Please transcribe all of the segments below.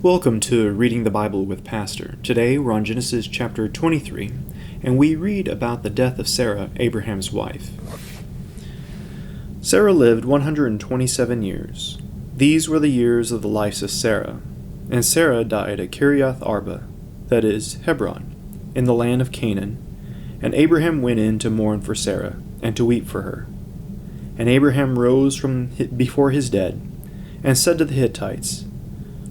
Welcome to Reading the Bible with Pastor. Today we're on Genesis chapter 23, and we read about the death of Sarah, Abraham's wife. Sarah lived 127 years. These were the years of the lives of Sarah. And Sarah died at Kiriath Arba, that is, Hebron, in the land of Canaan. And Abraham went in to mourn for Sarah, and to weep for her. And Abraham rose from before his dead, and said to the Hittites,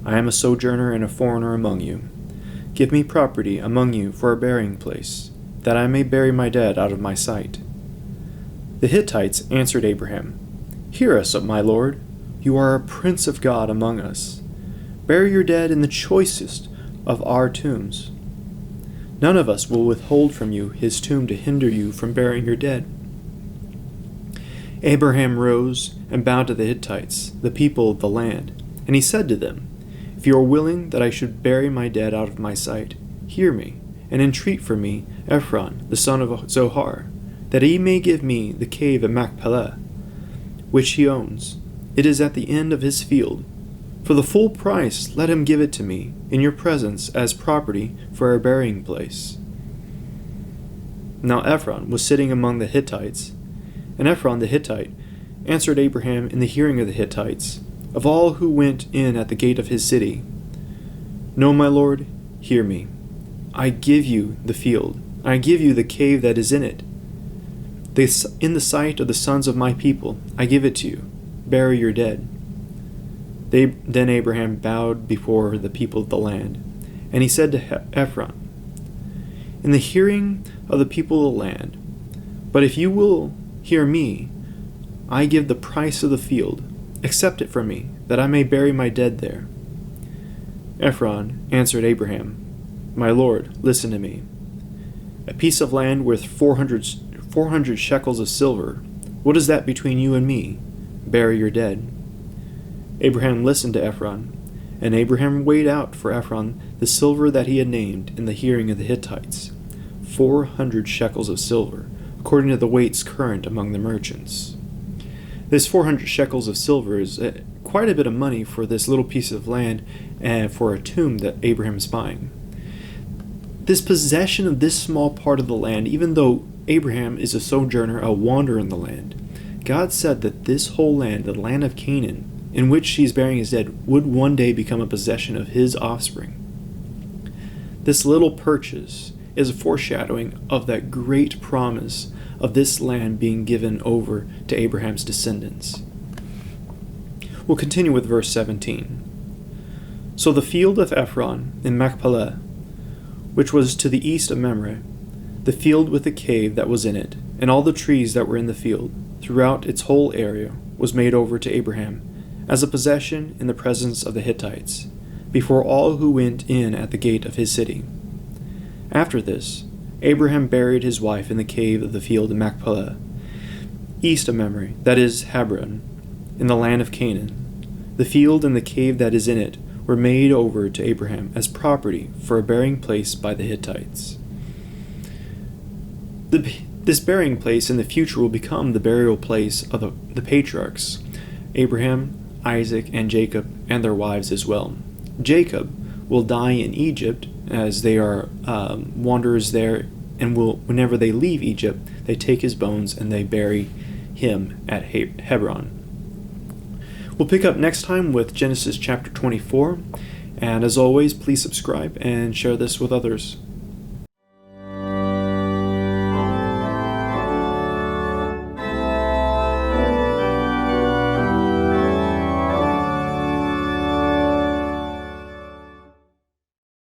I am a sojourner and a foreigner among you. Give me property among you for a burying place, that I may bury my dead out of my sight. The Hittites answered Abraham, Hear us, my lord, you are a prince of God among us. Bury your dead in the choicest of our tombs. None of us will withhold from you his tomb to hinder you from burying your dead. Abraham rose and bowed to the Hittites, the people of the land, and he said to them, If you are willing that I should bury my dead out of my sight, hear me, and entreat for me Ephron, the son of Zohar, that he may give me the cave of Machpelah, which he owns. It is at the end of his field. For the full price let him give it to me in your presence as property for a burying place. Now Ephron was sitting among the Hittites, and Ephron the Hittite answered Abraham in the hearing of the Hittites, of all who went in at the gate of his city, No, my lord, hear me. I give you the field, I give you the cave that is in it. In the sight of the sons of my people, I give it to you. Bury your dead. Then Abraham bowed before the people of the land, and he said to Ephron, In the hearing of the people of the land, but if you will hear me, I give the price of the field. Accept it from me, that I may bury my dead there. Ephron answered Abraham, My lord, listen to me. A piece of land worth 400 shekels of silver. What is that between you and me? Bury your dead. Abraham listened to Ephron, and Abraham weighed out for Ephron the silver that he had named in the hearing of the Hittites, 400 shekels of silver, according to the weights current among the merchants. This 400 shekels of silver is quite a bit of money for this little piece of land and for a tomb that Abraham is buying. This possession of this small part of the land, even though Abraham is a sojourner, a wanderer in the land, God said that this whole land, the land of Canaan, in which he is burying his dead, would one day become a possession of his offspring. This little purchase is a foreshadowing of that great promise of this land being given over to Abraham's descendants. We'll continue with verse 17. So the field of Ephron in Machpelah, which was to the east of Mamre, the field with the cave that was in it, and all the trees that were in the field, throughout its whole area, was made over to Abraham, as a possession in the presence of the Hittites, before all who went in at the gate of his city. After this, Abraham buried his wife in the cave of the field of Machpelah, east of Mamre, that is, Hebron, in the land of Canaan. The field and the cave that is in it were made over to Abraham as property for a burying place by the Hittites. This burying place in the future will become the burial place of the patriarchs, Abraham, Isaac, and Jacob, and their wives as well. Jacob will die in Egypt, as they are wanderers there, and whenever they leave Egypt, they take his bones and they bury him at Hebron. We'll pick up next time with Genesis chapter 24, and as always, please subscribe and share this with others.